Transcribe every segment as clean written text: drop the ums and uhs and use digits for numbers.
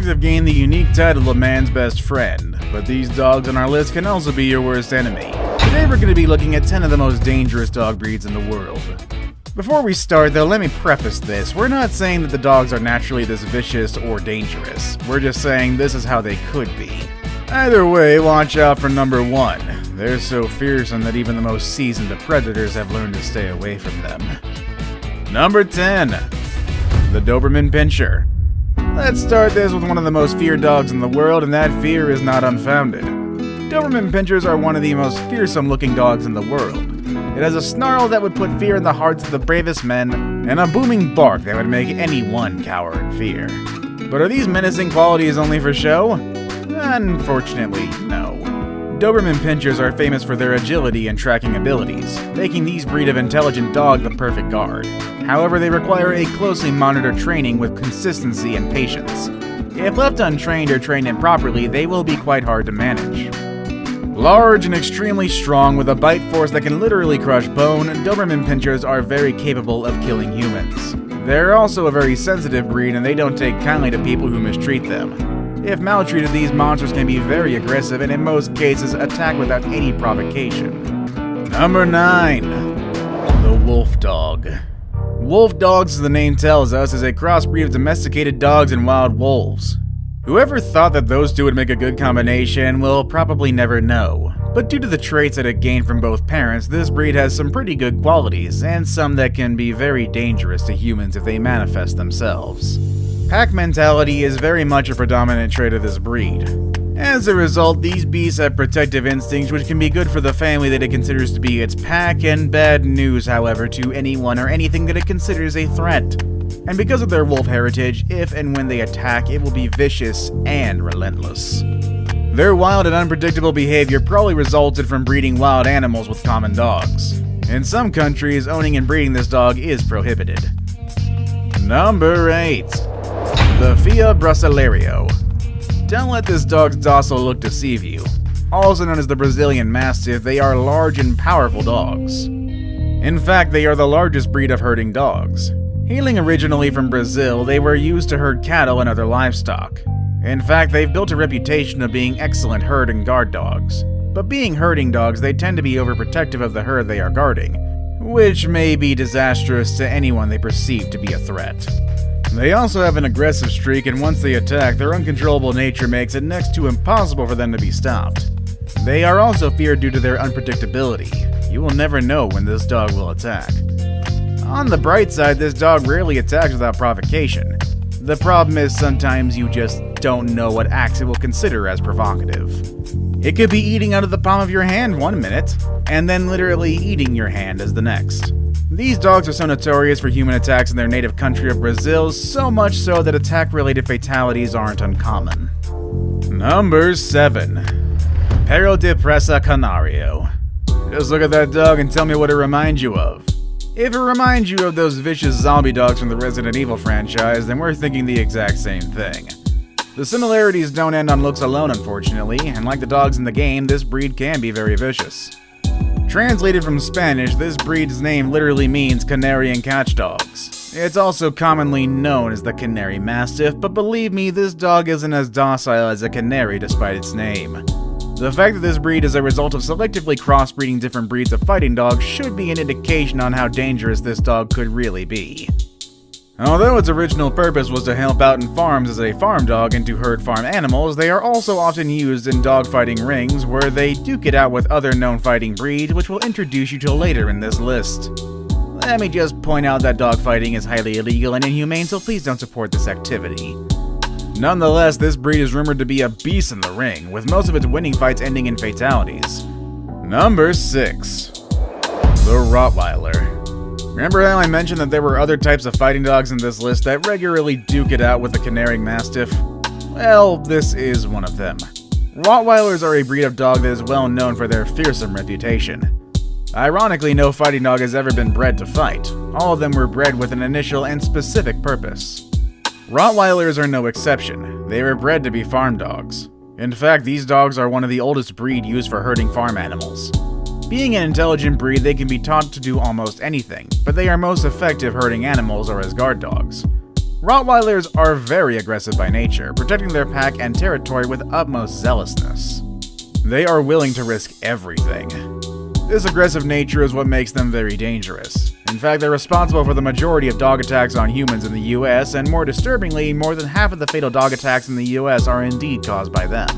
dogs have gained the unique title of man's best friend, but these dogs on our list can also be your worst enemy. Today we're going to be looking at 10 of the most dangerous dog breeds in the world. Before we start though, let me preface this. We're not saying that the dogs are naturally this vicious or dangerous. We're just saying this is how they could be. Either way, watch out for number 1. They're so fearsome that even the most seasoned of predators have learned to stay away from them. Number 10. The Doberman Pinscher. Let's start this with one of the most feared dogs in the world, and that fear is not unfounded. Doberman Pinschers are one of the most fearsome looking dogs in the world. It has a snarl that would put fear in the hearts of the bravest men, and a booming bark that would make anyone cower in fear. But are these menacing qualities only for show? Unfortunately, no. Doberman Pinschers are famous for their agility and tracking abilities, making these breed of intelligent dog the perfect guard. However, they require a closely monitored training with consistency and patience. If left untrained or trained improperly, they will be quite hard to manage. Large and extremely strong with a bite force that can literally crush bone, Doberman Pinschers are very capable of killing humans. They're also a very sensitive breed and they don't take kindly to people who mistreat them. If maltreated, these monsters can be very aggressive and in most cases attack without any provocation. Number 9. The Wolf Dog. Wolf dogs, as the name tells us, is a crossbreed of domesticated dogs and wild wolves. Whoever thought that those two would make a good combination will probably never know. But due to the traits that it gained from both parents, this breed has some pretty good qualities, and some that can be very dangerous to humans if they manifest themselves. Pack mentality is very much a predominant trait of this breed. As a result, these beasts have protective instincts which can be good for the family that it considers to be its pack, and bad news, however, to anyone or anything that it considers a threat. And because of their wolf heritage, if and when they attack, it will be vicious and relentless. Their wild and unpredictable behavior probably resulted from breeding wild animals with common dogs. In some countries, owning and breeding this dog is prohibited. Number 8. The Fia Brasileiro. Don't let this dog's docile look deceive you. Also known as the Brazilian Mastiff, they are large and powerful dogs. In fact, they are the largest breed of herding dogs. Hailing originally from Brazil, they were used to herd cattle and other livestock. In fact, they've built a reputation of being excellent herd and guard dogs. But being herding dogs, they tend to be overprotective of the herd they are guarding, which may be disastrous to anyone they perceive to be a threat. They also have an aggressive streak, and once they attack, their uncontrollable nature makes it next to impossible for them to be stopped. They are also feared due to their unpredictability. You will never know when this dog will attack. On the bright side, this dog rarely attacks without provocation. The problem is sometimes you just don't know what acts it will consider as provocative. It could be eating out of the palm of your hand one minute, and then literally eating your hand as the next. These dogs are so notorious for human attacks in their native country of Brazil, so much so that attack-related fatalities aren't uncommon. Number 7. Perro de Presa Canario. Just look at that dog and tell me what it reminds you of. If it reminds you of those vicious zombie dogs from the Resident Evil franchise, then we're thinking the exact same thing. The similarities don't end on looks alone, unfortunately, and like the dogs in the game, this breed can be very vicious. Translated from Spanish, this breed's name literally means canary and catch dogs. It's also commonly known as the Canary Mastiff, but believe me, this dog isn't as docile as a canary despite its name. The fact that this breed is a result of selectively crossbreeding different breeds of fighting dogs should be an indication on how dangerous this dog could really be. Although its original purpose was to help out in farms as a farm dog and to herd farm animals, they are also often used in dogfighting rings where they duke it out with other known fighting breeds, which we'll introduce you to later in this list. Let me just point out that dogfighting is highly illegal and inhumane, so please don't support this activity. Nonetheless, this breed is rumored to be a beast in the ring, with most of its winning fights ending in fatalities. Number 6. The Rottweiler. Remember how I mentioned that there were other types of fighting dogs in this list that regularly duke it out with the Canary Mastiff? Well, this is one of them. Rottweilers are a breed of dog that is well known for their fearsome reputation. Ironically, no fighting dog has ever been bred to fight. All of them were bred with an initial and specific purpose. Rottweilers are no exception. They were bred to be farm dogs. In fact, these dogs are one of the oldest breed used for herding farm animals. Being an intelligent breed, they can be taught to do almost anything, but they are most effective herding animals or as guard dogs. Rottweilers are very aggressive by nature, protecting their pack and territory with utmost zealousness. They are willing to risk everything. This aggressive nature is what makes them very dangerous. In fact, they're responsible for the majority of dog attacks on humans in the US, and more disturbingly, more than half of the fatal dog attacks in the US are indeed caused by them.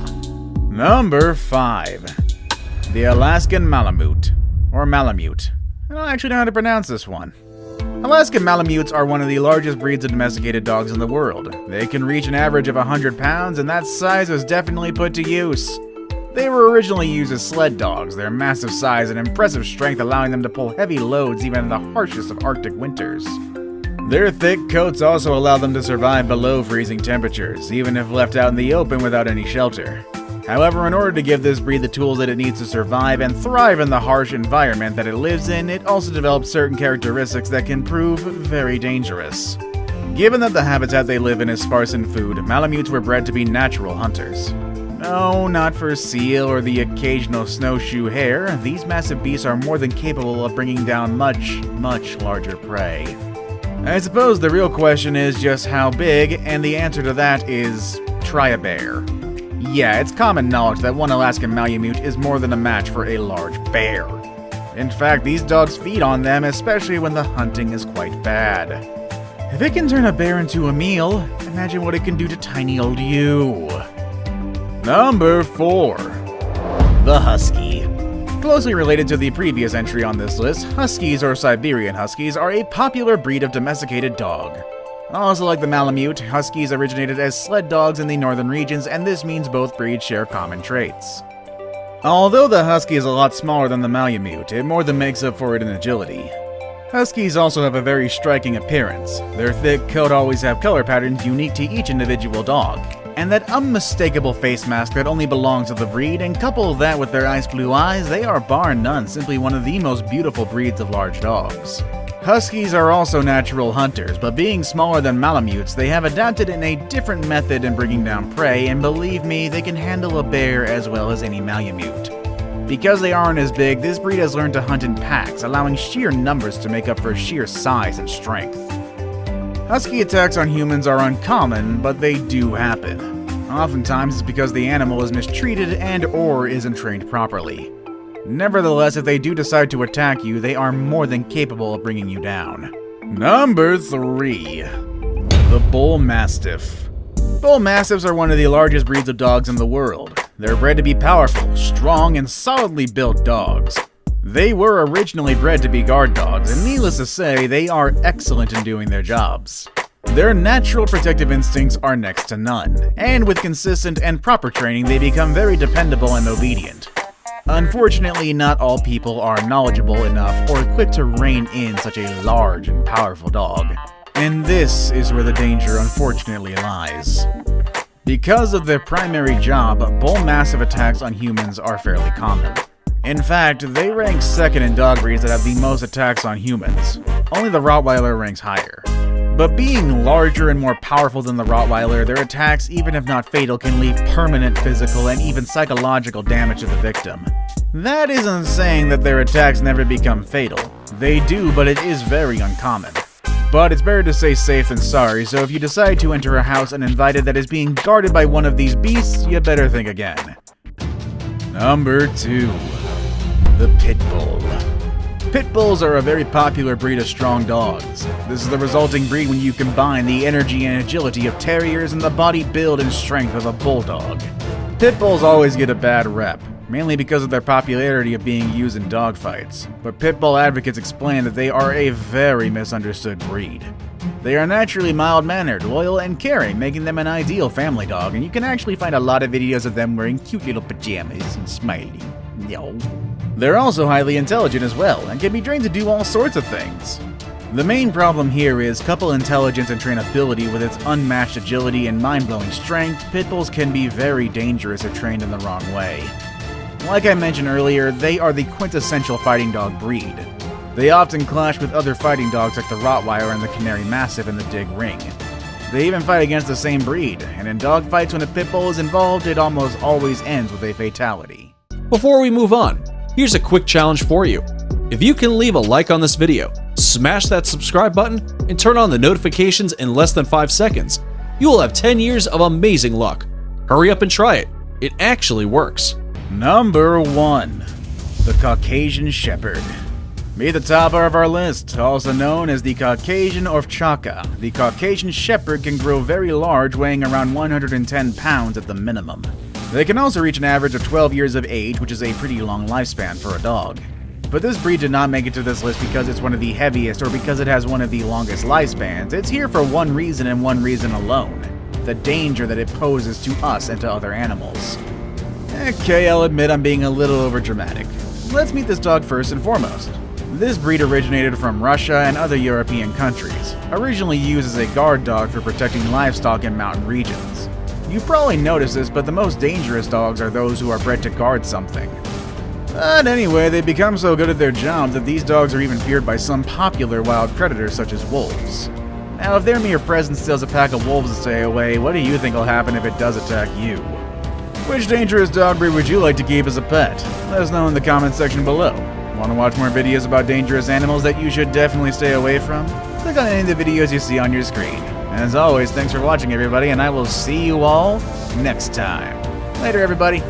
Number 5. The Alaskan Malamute, or Malamute. I don't actually know how to pronounce this one. Alaskan Malamutes are one of the largest breeds of domesticated dogs in the world. They can reach an average of 100 pounds, and that size was definitely put to use. They were originally used as sled dogs, their massive size and impressive strength allowing them to pull heavy loads even in the harshest of Arctic winters. Their thick coats also allow them to survive below freezing temperatures, even if left out in the open without any shelter. However, in order to give this breed the tools that it needs to survive and thrive in the harsh environment that it lives in, it also develops certain characteristics that can prove very dangerous. Given that the habitat they live in is sparse in food, Malamutes were bred to be natural hunters. No, not for seal or the occasional snowshoe hare. These massive beasts are more than capable of bringing down much, much larger prey. I suppose the real question is just how big, and the answer to that is try a bear. Yeah, it's common knowledge that one Alaskan Malamute is more than a match for a large bear. In fact, these dogs feed on them, especially when the hunting is quite bad. If it can turn a bear into a meal, imagine what it can do to tiny old you. Number 4. The Husky. Closely related to the previous entry on this list, Huskies or Siberian Huskies are a popular breed of domesticated dog. Also like the Malamute, Huskies originated as sled dogs in the northern regions, and this means both breeds share common traits. Although the Husky is a lot smaller than the Malamute, it more than makes up for it in agility. Huskies also have a very striking appearance. Their thick coat always have color patterns unique to each individual dog, and that unmistakable face mask that only belongs to the breed, and couple that with their ice blue eyes, they are bar none simply one of the most beautiful breeds of large dogs. Huskies are also natural hunters, but being smaller than Malamutes, they have adapted in a different method in bringing down prey, and believe me, they can handle a bear as well as any Malamute. Because they aren't as big, this breed has learned to hunt in packs, allowing sheer numbers to make up for sheer size and strength. Husky attacks on humans are uncommon, but they do happen. Oftentimes it's because the animal is mistreated and/or isn't trained properly. Nevertheless, if they do decide to attack you, they are more than capable of bringing you down. Number 3. The Bull Mastiff. Bull Mastiffs are one of the largest breeds of dogs in the world. They're bred to be powerful, strong, and solidly built dogs. They were originally bred to be guard dogs, and needless to say, they are excellent in doing their jobs. Their natural protective instincts are next to none, and with consistent and proper training, they become very dependable and obedient. Unfortunately, not all people are knowledgeable enough or equipped to rein in such a large and powerful dog. And this is where the danger unfortunately lies. Because of their primary job, Bull Mastiff attacks on humans are fairly common. In fact, they rank second in dog breeds that have the most attacks on humans. Only the Rottweiler ranks higher. But being larger and more powerful than the Rottweiler, their attacks, even if not fatal, can leave permanent physical and even psychological damage to the victim. That isn't saying that their attacks never become fatal. They do, but it is very uncommon. But it's better to say safe than sorry, so if you decide to enter a house uninvited that is being guarded by one of these beasts, you better think again. Number 2. The Pit Bull. Pit Bulls are a very popular breed of strong dogs. This is the resulting breed when you combine the energy and agility of terriers and the body build and strength of a bulldog. Pit Bulls always get a bad rep, mainly because of their popularity of being used in dogfights, but Pit Bull advocates explain that they are a very misunderstood breed. They are naturally mild-mannered, loyal, and caring, making them an ideal family dog, and you can actually find a lot of videos of them wearing cute little pajamas and smiling. Yo. They're also highly intelligent as well, and can be trained to do all sorts of things. The main problem here is, couple intelligence and trainability with its unmatched agility and mind-blowing strength, Pit Bulls can be very dangerous if trained in the wrong way. Like I mentioned earlier, they are the quintessential fighting dog breed. They often clash with other fighting dogs like the Rottweiler and the Canary Mastiff in the dig ring. They even fight against the same breed, and in dogfights when a Pit Bull is involved, it almost always ends with a fatality. Before we move on, here's a quick challenge for you. If you can leave a like on this video, smash that subscribe button and turn on the notifications in less than 5 seconds. You will have 10 years of amazing luck. Hurry up and try it. It actually works. Number 1. The Caucasian Shepherd. Be the topper of our list, also known as the Caucasian Ovchaka. The Caucasian Shepherd can grow very large, weighing around 110 pounds at the minimum. They can also reach an average of 12 years of age, which is a pretty long lifespan for a dog. But this breed did not make it to this list because it's one of the heaviest or because it has one of the longest lifespans. It's here for one reason and one reason alone: the danger that it poses to us and to other animals. Okay, I'll admit I'm being a little overdramatic. Let's meet this dog first and foremost. This breed originated from Russia and other European countries, originally used as a guard dog for protecting livestock in mountain regions. You've probably noticed this, but the most dangerous dogs are those who are bred to guard something. But anyway, they become so good at their job that these dogs are even feared by some popular wild predators such as wolves. Now, if their mere presence tells a pack of wolves to stay away, what do you think will happen if it does attack you? Which dangerous dog breed would you like to keep as a pet? Let us know in the comments section below. Want to watch more videos about dangerous animals that you should definitely stay away from? Click on any of the videos you see on your screen. As always, thanks for watching everybody, and I will see you all next time. Later everybody.